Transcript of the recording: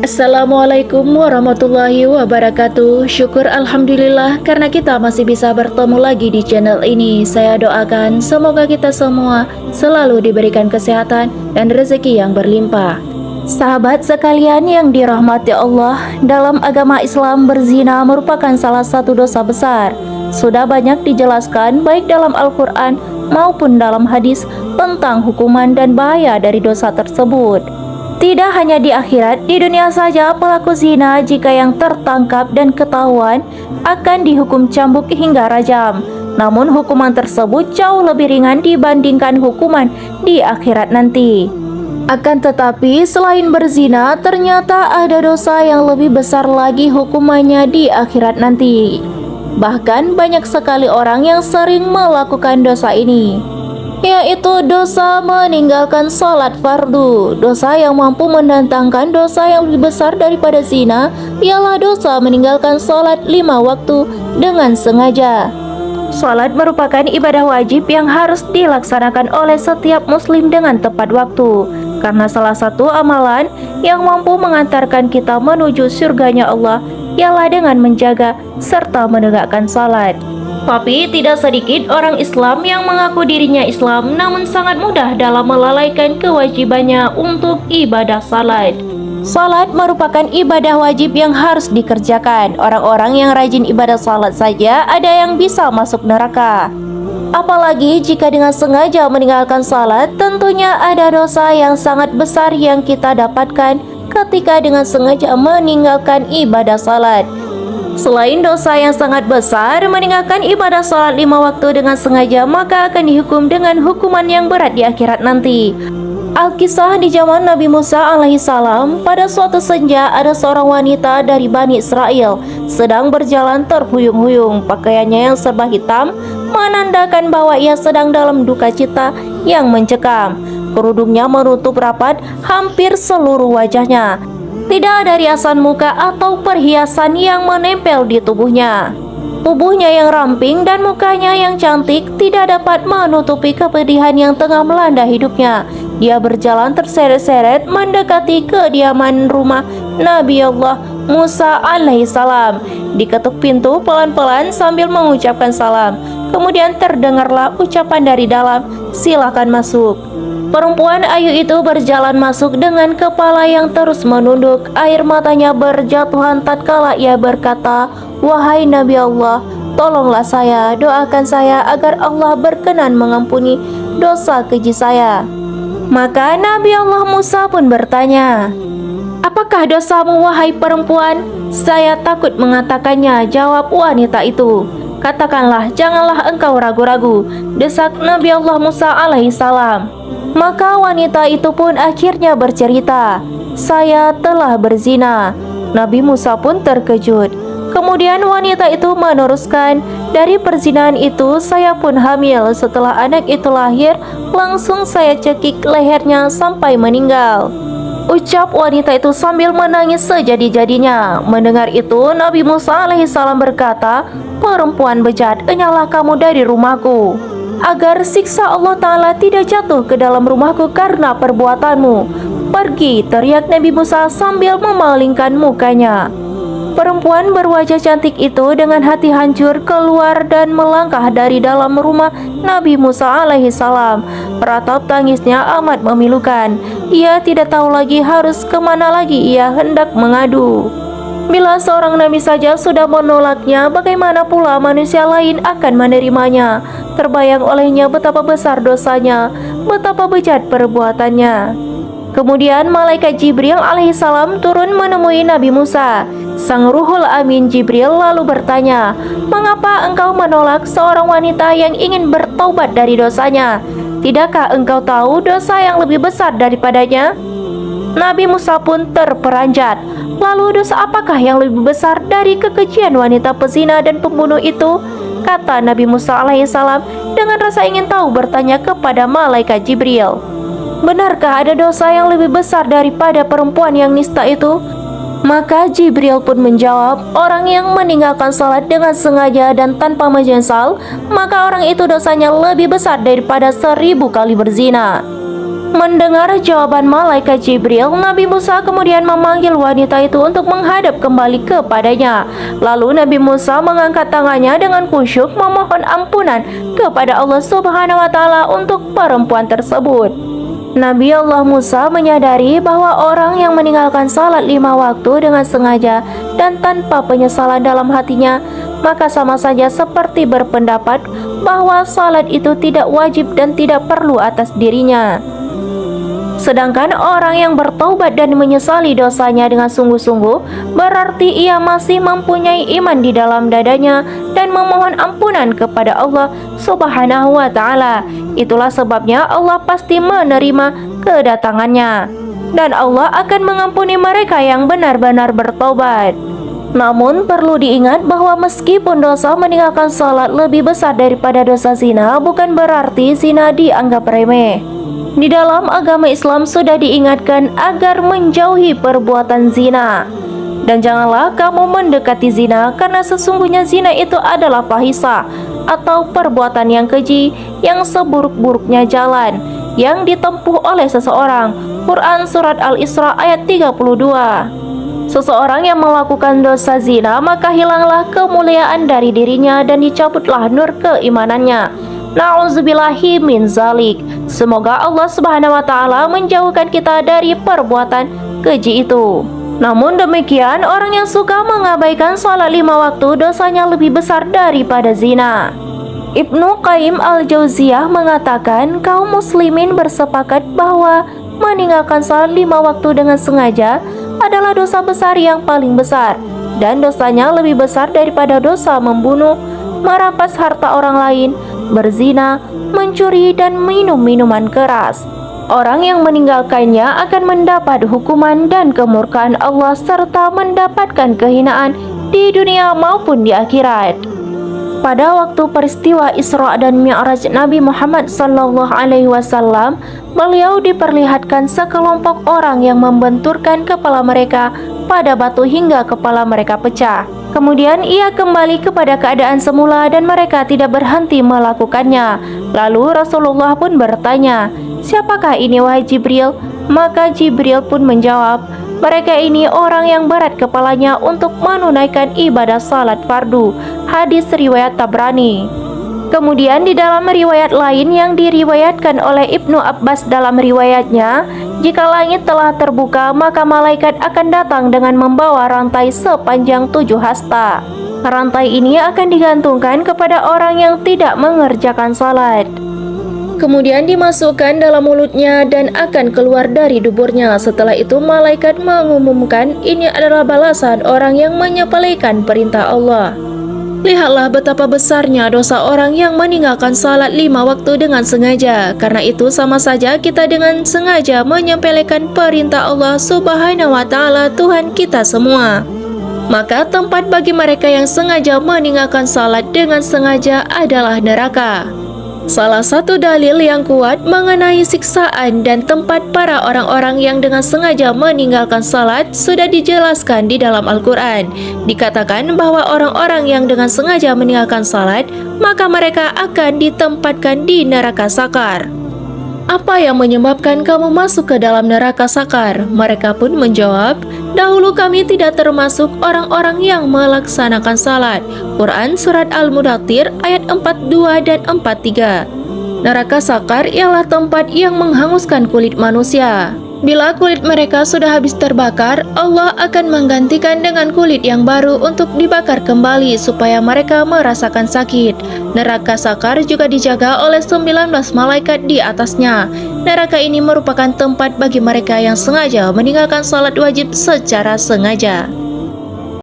Assalamualaikum warahmatullahi wabarakatuh. Syukur Alhamdulillah karena kita masih bisa bertemu lagi di channel ini. Saya doakan semoga kita semua selalu diberikan kesehatan dan rezeki yang berlimpah. Sahabat sekalian yang dirahmati Allah, dalam agama Islam berzina merupakan salah satu dosa besar. Sudah banyak dijelaskan baik dalam Al-Quran maupun dalam hadis tentang hukuman dan bahaya dari dosa tersebut. Tidak hanya di akhirat, di dunia saja pelaku zina jika yang tertangkap dan ketahuan akan dihukum cambuk hingga rajam. Namun hukuman tersebut jauh lebih ringan dibandingkan hukuman di akhirat nanti. Akan tetapi selain berzina, ternyata ada dosa yang lebih besar lagi hukumannya di akhirat nanti. Bahkan banyak sekali orang yang sering melakukan dosa ini, yaitu dosa meninggalkan sholat fardu. Dosa yang mampu mendatangkan dosa yang lebih besar daripada zina ialah dosa meninggalkan sholat 5 waktu dengan sengaja. Sholat merupakan ibadah wajib yang harus dilaksanakan oleh setiap muslim dengan tepat waktu, karena salah satu amalan yang mampu mengantarkan kita menuju surganya Allah ialah dengan menjaga serta menegakkan sholat. Tapi tidak sedikit orang Islam yang mengaku dirinya Islam namun sangat mudah dalam melalaikan kewajibannya untuk ibadah salat. Salat merupakan ibadah wajib yang harus dikerjakan. Orang-orang yang rajin ibadah salat saja ada yang bisa masuk neraka. Apalagi jika dengan sengaja meninggalkan salat, tentunya ada dosa yang sangat besar yang kita dapatkan ketika dengan sengaja meninggalkan ibadah salat. Selain dosa yang sangat besar, meninggalkan ibadah sholat 5 waktu dengan sengaja maka akan dihukum dengan hukuman yang berat di akhirat nanti. Alkisah di zaman Nabi Musa alaihissalam, pada suatu senja ada seorang wanita dari Bani Israel sedang berjalan terhuyung-huyung. Pakaiannya yang serba hitam menandakan bahwa ia sedang dalam duka cita yang mencekam. Kerudungnya menutup rapat hampir seluruh wajahnya. Tidak ada riasan muka atau perhiasan yang menempel di tubuhnya. Tubuhnya yang ramping dan mukanya yang cantik tidak dapat menutupi kepedihan yang tengah melanda hidupnya. Dia berjalan terseret-seret mendekati kediaman rumah Nabi Allah Musa alaihissalam. Diketuk pintu pelan-pelan sambil mengucapkan salam. Kemudian terdengarlah ucapan dari dalam, "Silakan masuk." Perempuan ayu itu berjalan masuk dengan kepala yang terus menunduk. Air matanya berjatuhan tatkala ia berkata, "Wahai Nabi Allah, tolonglah saya, doakan saya agar Allah berkenan mengampuni dosa keji saya." Maka Nabi Allah Musa pun bertanya, "Apakah dosamu wahai perempuan?" "Saya takut mengatakannya," jawab wanita itu. "Katakanlah, janganlah engkau ragu-ragu," desak Nabi Allah Musa alaihissalam. Maka wanita itu pun akhirnya bercerita, "Saya telah berzina." Nabi Musa pun terkejut. Kemudian wanita itu meneruskan, "Dari perzinahan itu saya pun hamil. Setelah anak itu lahir, langsung saya cekik lehernya sampai meninggal." Ucap wanita itu sambil menangis sejadi-jadinya. Mendengar itu, Nabi Musa alaihissalam berkata, "Perempuan bejat, enyahlah kamu dari rumahku, agar siksa Allah Ta'ala tidak jatuh ke dalam rumahku karena perbuatanmu. Pergi," teriak Nabi Musa sambil memalingkan mukanya. Perempuan berwajah cantik itu dengan hati hancur keluar dan melangkah dari dalam rumah Nabi Musa alaihissalam. Ratap tangisnya amat memilukan. Ia tidak tahu lagi harus kemana lagi ia hendak mengadu. Bila seorang nabi saja sudah menolaknya, bagaimana pula manusia lain akan menerimanya? Terbayang olehnya betapa besar dosanya, betapa bejat perbuatannya. Kemudian malaikat Jibril alaihissalam turun menemui Nabi Musa. Sang Ruhul Amin Jibril lalu bertanya, "Mengapa engkau menolak seorang wanita yang ingin bertaubat dari dosanya? Tidakkah engkau tahu dosa yang lebih besar daripadanya?" Nabi Musa pun terperanjat. "Lalu dosa apakah yang lebih besar dari kekejian wanita pezina dan pembunuh itu?" kata Nabi Musa alaihissalam dengan rasa ingin tahu bertanya kepada malaikat Jibril. "Benarkah ada dosa yang lebih besar daripada perempuan yang nista itu?" Maka Jibril pun menjawab, "Orang yang meninggalkan salat dengan sengaja dan tanpa menyesal, maka orang itu dosanya lebih besar daripada 1000 kali berzina." Mendengar jawaban malaikat Jibril, Nabi Musa kemudian memanggil wanita itu untuk menghadap kembali kepadanya. Lalu Nabi Musa mengangkat tangannya dengan khusyuk memohon ampunan kepada Allah Subhanahu wa Ta'ala untuk perempuan tersebut. Nabi Allah Musa menyadari bahwa orang yang meninggalkan salat 5 waktu dengan sengaja dan tanpa penyesalan dalam hatinya, maka sama saja seperti berpendapat bahwa salat itu tidak wajib dan tidak perlu atas dirinya. Sedangkan orang yang bertaubat dan menyesali dosanya dengan sungguh-sungguh, berarti ia masih mempunyai iman di dalam dadanya dan memohon ampunan kepada Allah Subhanahu wa Ta'ala. Itulah sebabnya Allah pasti menerima kedatangannya, dan Allah akan mengampuni mereka yang benar-benar bertaubat. Namun perlu diingat bahwa meskipun dosa meninggalkan salat lebih besar daripada dosa zina, bukan berarti zina dianggap remeh. Di dalam agama Islam sudah diingatkan agar menjauhi perbuatan zina. Dan janganlah kamu mendekati zina, karena sesungguhnya zina itu adalah fahisah atau perbuatan yang keji, yang seburuk-buruknya jalan yang ditempuh oleh seseorang. Quran Surat Al-Isra ayat 32. Seseorang yang melakukan dosa zina, maka hilanglah kemuliaan dari dirinya dan dicabutlah nur keimanannya. Na'udzubillahi min zalik. Semoga Allah Subhanahu wa Ta'ala menjauhkan kita dari perbuatan keji itu. Namun demikian, orang yang suka mengabaikan salat 5 waktu dosanya lebih besar daripada zina. Ibnu Qayyim al-Jauziyah mengatakan kaum muslimin bersepakat bahwa meninggalkan salat 5 waktu dengan sengaja adalah dosa besar yang paling besar, dan dosanya lebih besar daripada dosa membunuh, merampas harta orang lain, berzina, mencuri, dan minum minuman keras. Orang yang meninggalkannya akan mendapat hukuman dan kemurkaan Allah serta mendapatkan kehinaan di dunia maupun di akhirat. Pada waktu peristiwa Isra dan Mi'raj Nabi Muhammad SAW, beliau diperlihatkan sekelompok orang yang membenturkan kepala mereka pada batu hingga kepala mereka pecah. Kemudian ia kembali kepada keadaan semula dan mereka tidak berhenti melakukannya. Lalu Rasulullah pun bertanya, "Siapakah ini wahai Jibril?" Maka Jibril pun menjawab, "Mereka ini orang yang berat kepalanya untuk menunaikan ibadah salat fardu." Hadis riwayat Tabrani. Kemudian di dalam riwayat lain yang diriwayatkan oleh Ibnu Abbas dalam riwayatnya, jika langit telah terbuka, maka malaikat akan datang dengan membawa rantai sepanjang 7 hasta. Rantai ini akan digantungkan kepada orang yang tidak mengerjakan salat. Kemudian dimasukkan dalam mulutnya dan akan keluar dari duburnya. Setelah itu malaikat mengumumkan, ini adalah balasan orang yang menyepelekan perintah Allah. Lihatlah betapa besarnya dosa orang yang meninggalkan salat 5 waktu dengan sengaja. Karena itu sama saja kita dengan sengaja menyepelekan perintah Allah Subhanahu wa Ta'ala, Tuhan kita semua. Maka tempat bagi mereka yang sengaja meninggalkan salat dengan sengaja adalah neraka. Salah satu dalil yang kuat mengenai siksaan dan tempat para orang-orang yang dengan sengaja meninggalkan salat sudah dijelaskan di dalam Al-Quran. Dikatakan bahwa orang-orang yang dengan sengaja meninggalkan salat, maka mereka akan ditempatkan di neraka sakar. Apa yang menyebabkan kamu masuk ke dalam neraka sakar? Mereka pun menjawab, dahulu kami tidak termasuk orang-orang yang melaksanakan salat. Quran Surat Al-Mudaththir ayat 42 dan 43. Neraka sakar ialah tempat yang menghanguskan kulit manusia. Bila kulit mereka sudah habis terbakar, Allah akan menggantikan dengan kulit yang baru untuk dibakar kembali supaya mereka merasakan sakit. Neraka sakar juga dijaga oleh 19 malaikat di atasnya. Neraka ini merupakan tempat bagi mereka yang sengaja meninggalkan salat wajib secara sengaja.